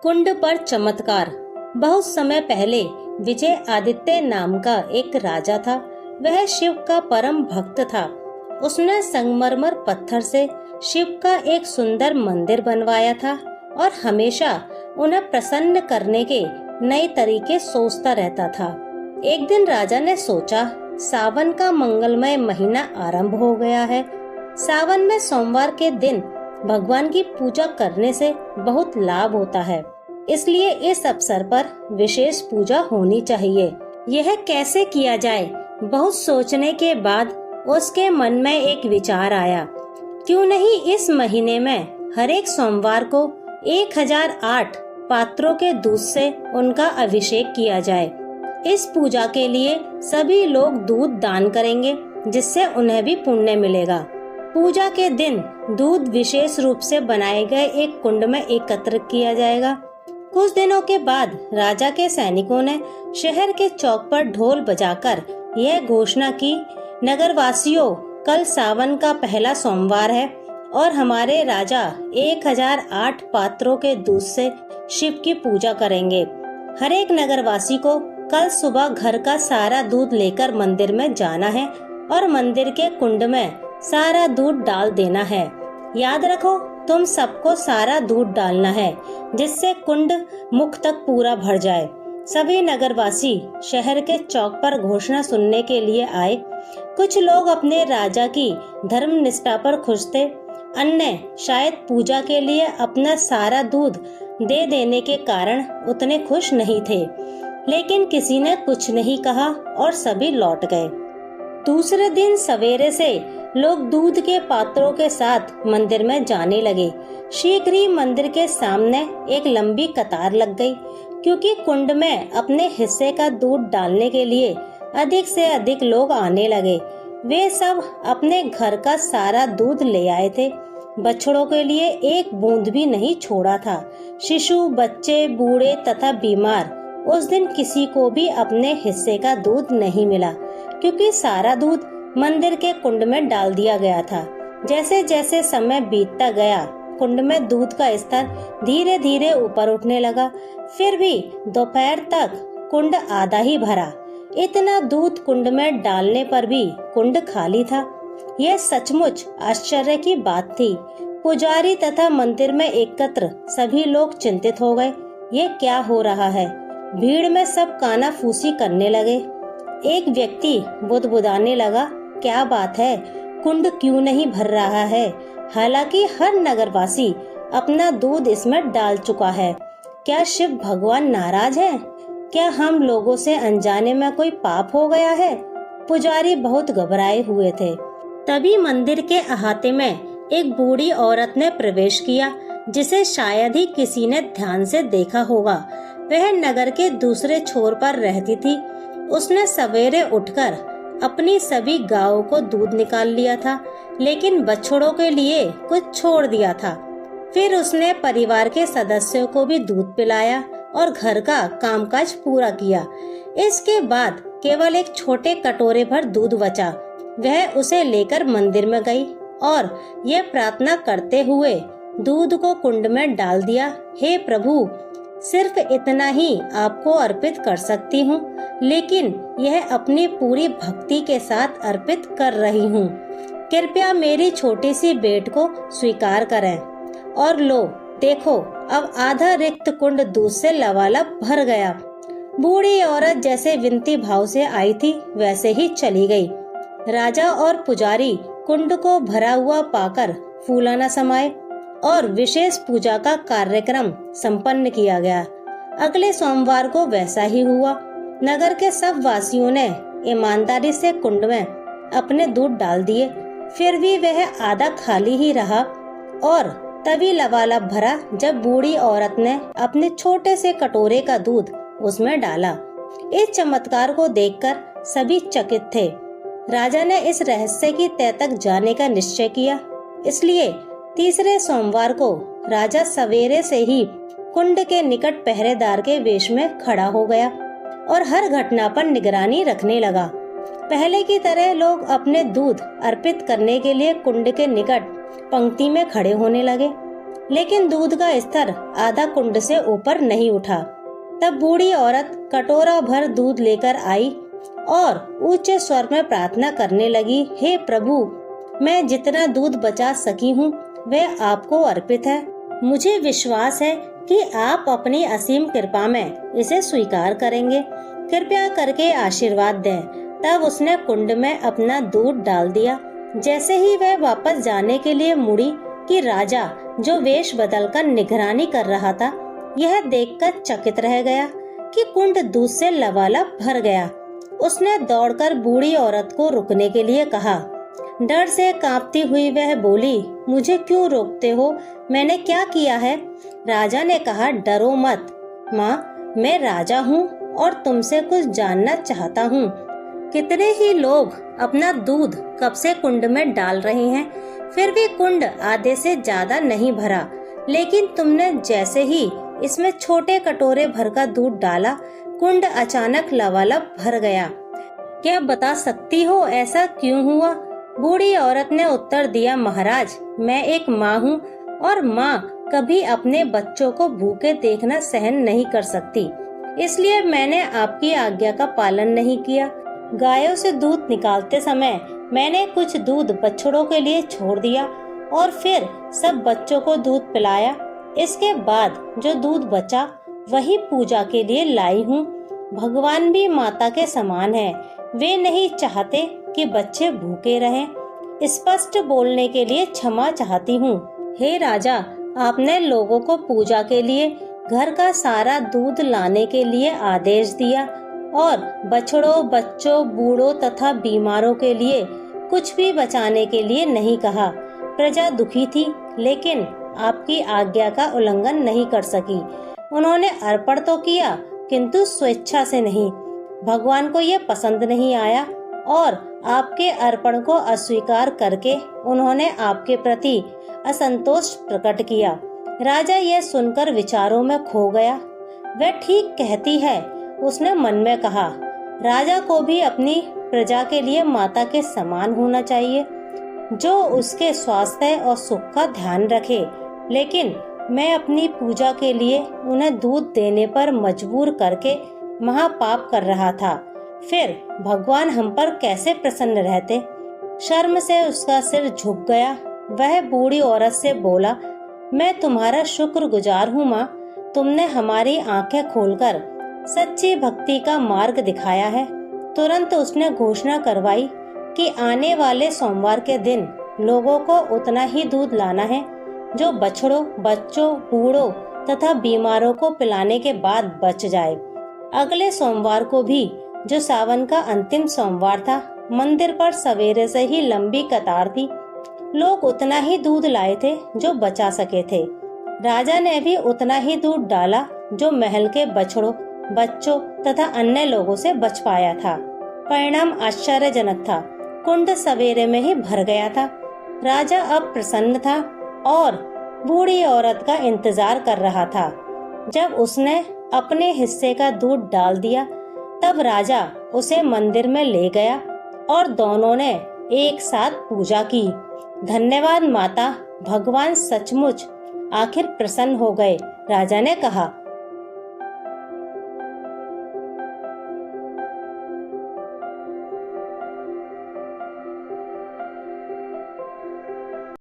कुंड पर चमत्कार। बहुत समय पहले विजय आदित्य नाम का एक राजा था। वह शिव का परम भक्त था। उसने संगमरमर पत्थर से शिव का एक सुंदर मंदिर बनवाया था और हमेशा उन्हें प्रसन्न करने के नए तरीके सोचता रहता था। एक दिन राजा ने सोचा, सावन का मंगलमय महीना आरंभ हो गया है। सावन में सोमवार के दिन भगवान की पूजा करने से बहुत लाभ होता है, इसलिए इस अवसर पर विशेष पूजा होनी चाहिए। यह कैसे किया जाए? बहुत सोचने के बाद उसके मन में एक विचार आया। क्यों नहीं इस महीने में हर एक सोमवार को 1008 पात्रों के दूध से उनका अभिषेक किया जाए। इस पूजा के लिए सभी लोग दूध दान करेंगे, जिससे उन्हें भी पुण्य मिलेगा। पूजा के दिन दूध विशेष रूप से बनाए गए एक कुंड में एकत्र किया जाएगा। कुछ दिनों के बाद राजा के सैनिकों ने शहर के चौक पर ढोल बजाकर यह घोषणा की, नगरवासियों, कल सावन का पहला सोमवार है और हमारे राजा 1008 पात्रों के दूध से शिव की पूजा करेंगे। हर एक नगरवासी को कल सुबह घर का सारा दूध लेकर मंदिर में जाना है और मंदिर के कुंड में सारा दूध डाल देना है। याद रखो, तुम सबको सारा दूध डालना है, जिससे कुंड मुख तक पूरा भर जाए। सभी नगरवासी शहर के चौक पर घोषणा सुनने के लिए आए। कुछ लोग अपने राजा की धर्म निष्ठा पर खुश थे, अन्य शायद पूजा के लिए अपना सारा दूध दे देने के कारण उतने खुश नहीं थे। लेकिन किसी ने कुछ नहीं कहा और सभी लौट गए। दूसरे दिन सवेरे से लोग दूध के पात्रों के साथ मंदिर में जाने लगे। शीघ्र ही मंदिर के सामने एक लंबी कतार लग गई, क्योंकि कुंड में अपने हिस्से का दूध डालने के लिए अधिक से अधिक लोग आने लगे। वे सब अपने घर का सारा दूध ले आए थे। बछड़ों के लिए एक बूंद भी नहीं छोड़ा था। शिशु, बच्चे, बूढ़े तथा बीमार, उस दिन किसी को भी अपने हिस्से का दूध नहीं मिला, क्योंकि सारा दूध मंदिर के कुंड में डाल दिया गया था। जैसे जैसे समय बीतता गया, कुंड में दूध का स्तर धीरे धीरे ऊपर उठने लगा। फिर भी दोपहर तक कुंड आधा ही भरा। इतना दूध कुंड में डालने पर भी कुंड खाली था। यह सचमुच आश्चर्य की बात थी। पुजारी तथा मंदिर में एकत्र सभी लोग चिंतित हो गए। ये क्या हो रहा है? भीड़ में सब कानाफूसी करने लगे। एक व्यक्ति बुदबुदाने लगा, क्या बात है, कुंड क्यों नहीं भर रहा है? हालांकि हर नगरवासी अपना दूध इसमें डाल चुका है। क्या शिव भगवान नाराज हैं? क्या हम लोगों से अनजाने में कोई पाप हो गया है? पुजारी बहुत घबराए हुए थे। तभी मंदिर के अहाते में एक बूढ़ी औरत ने प्रवेश किया, जिसे शायद ही किसी ने ध्यान से देखा होगा। वह नगर के दूसरे छोर पर रहती थी। उसने सवेरे उठकर अपनी सभी गायों को दूध निकाल लिया था, लेकिन बछड़ों के लिए कुछ छोड़ दिया था। फिर उसने परिवार के सदस्यों को भी दूध पिलाया और घर का कामकाज पूरा किया। इसके बाद केवल एक छोटे कटोरे भर दूध बचा। वह उसे लेकर मंदिर में गई और यह प्रार्थना करते हुए दूध को कुंड में डाल दिया, हे प्रभु, सिर्फ इतना ही आपको अर्पित कर सकती हूँ, लेकिन यह अपनी पूरी भक्ति के साथ अर्पित कर रही हूँ। कृपया मेरी छोटी सी भेंट को स्वीकार करें। और लो, देखो, अब आधा रिक्त कुंड दूध से लबालब भर गया। बूढ़ी औरत जैसे विनती भाव से आई थी, वैसे ही चली गई। राजा और पुजारी कुंड को भरा हुआ पाकर फूला न समाये और विशेष पूजा का कार्यक्रम संपन्न किया गया। अगले सोमवार को वैसा ही हुआ। नगर के सब वासियों ने ईमानदारी से कुंड में अपने दूध डाल दिए। फिर भी वह आधा खाली ही रहा और तभी लबालब भरा जब बूढ़ी औरत ने अपने छोटे से कटोरे का दूध उसमें डाला। इस चमत्कार को देखकर सभी चकित थे। राजा ने इस रहस्य की तह तक जाने का निश्चय किया। इसलिए तीसरे सोमवार को राजा सवेरे से ही कुंड के निकट पहरेदार के वेश में खड़ा हो गया और हर घटना पर निगरानी रखने लगा। पहले की तरह लोग अपने दूध अर्पित करने के लिए कुंड के निकट पंक्ति में खड़े होने लगे। लेकिन दूध का स्तर आधा कुंड से ऊपर नहीं उठा। तब बूढ़ी औरत कटोरा भर दूध लेकर आई और ऊंचे स्वर में प्रार्थना करने लगी, हे प्रभु, मैं जितना दूध बचा सकी हूँ वह आपको अर्पित है। मुझे विश्वास है कि आप अपनी असीम कृपा में इसे स्वीकार करेंगे। कृपया करके आशीर्वाद दें। तब उसने कुंड में अपना दूध डाल दिया। जैसे ही वह वापस जाने के लिए मुड़ी कि राजा, जो वेश बदलकर निगरानी कर रहा था, यह देखकर चकित रह गया कि कुंड दूध से लबालब भर गया। उसने दौड़कर बूढ़ी औरत को रुकने के लिए कहा। डर से कांपती हुई वह बोली, मुझे क्यों रोकते हो? मैंने क्या किया है? राजा ने कहा, डरो मत माँ, मैं राजा हूँ और तुमसे कुछ जानना चाहता हूँ। कितने ही लोग अपना दूध कब से कुंड में डाल रहे हैं, फिर भी कुंड आधे से ज्यादा नहीं भरा, लेकिन तुमने जैसे ही इसमें छोटे कटोरे भर का दूध डाला, कुंड अचानक लबालब भर गया। क्या बता सकती हो ऐसा क्यों हुआ? बूढ़ी औरत ने उत्तर दिया, महाराज, मैं एक माँ हूँ और माँ कभी अपने बच्चों को भूखे देखना सहन नहीं कर सकती, इसलिए मैंने आपकी आज्ञा का पालन नहीं किया। गायों से दूध निकालते समय मैंने कुछ दूध बछड़ों के लिए छोड़ दिया और फिर सब बच्चों को दूध पिलाया। इसके बाद जो दूध बचा वही पूजा के लिए लाई हूँ। भगवान भी माता के समान है, वे नहीं चाहते कि बच्चे भूखे रहें। स्पष्ट बोलने के लिए क्षमा चाहती हूँ। हे राजा, आपने लोगों को पूजा के लिए घर का सारा दूध लाने के लिए आदेश दिया और बछड़ों, बच्चों, बूढ़ों तथा बीमारों के लिए कुछ भी बचाने के लिए नहीं कहा। प्रजा दुखी थी, लेकिन आपकी आज्ञा का उल्लंघन नहीं कर सकी। उन्होंने अर्पण तो किया, किंतु स्वेच्छा से नहीं। भगवान को यह पसंद नहीं आया और आपके अर्पण को अस्वीकार करके उन्होंने आपके प्रति असंतोष प्रकट किया। राजा यह सुनकर विचारों में खो गया। वह ठीक कहती है, उसने मन में कहा। राजा को भी अपनी प्रजा के लिए माता के समान होना चाहिए, जो उसके स्वास्थ्य और सुख का ध्यान रखे। लेकिन मैं अपनी पूजा के लिए उन्हें दूध देने पर मजबूर करके महापाप कर रहा था। फिर भगवान हम पर कैसे प्रसन्न रहते? शर्म से उसका सिर झुक गया। वह बूढ़ी औरत से बोला, मैं तुम्हारा शुक्रगुजार हूँ माँ, तुमने हमारी आंखें खोलकर सच्ची भक्ति का मार्ग दिखाया है। तुरंत उसने घोषणा करवाई कि आने वाले सोमवार के दिन लोगों को उतना ही दूध लाना है जो बछड़ों, बच्चों, बूढ़ों तथा बीमारों को पिलाने के बाद बच जाए। अगले सोमवार को भी, जो सावन का अंतिम सोमवार था, मंदिर पर सवेरे से ही लंबी कतार थी। लोग उतना ही दूध लाए थे जो बचा सके थे। राजा ने भी उतना ही दूध डाला जो महल के बछड़ों, बच्चों तथा अन्य लोगों से बच पाया था। परिणाम आश्चर्यजनक था। कुंड सवेरे में ही भर गया था। राजा अब प्रसन्न था और बूढ़ी औरत का इंतजार कर रहा था। जब उसने अपने हिस्से का दूध डाल दिया, तब राजा उसे मंदिर में ले गया और दोनों ने एक साथ पूजा की। धन्यवाद माता, भगवान सचमुच आखिर प्रसन्न हो गए, राजा ने कहा।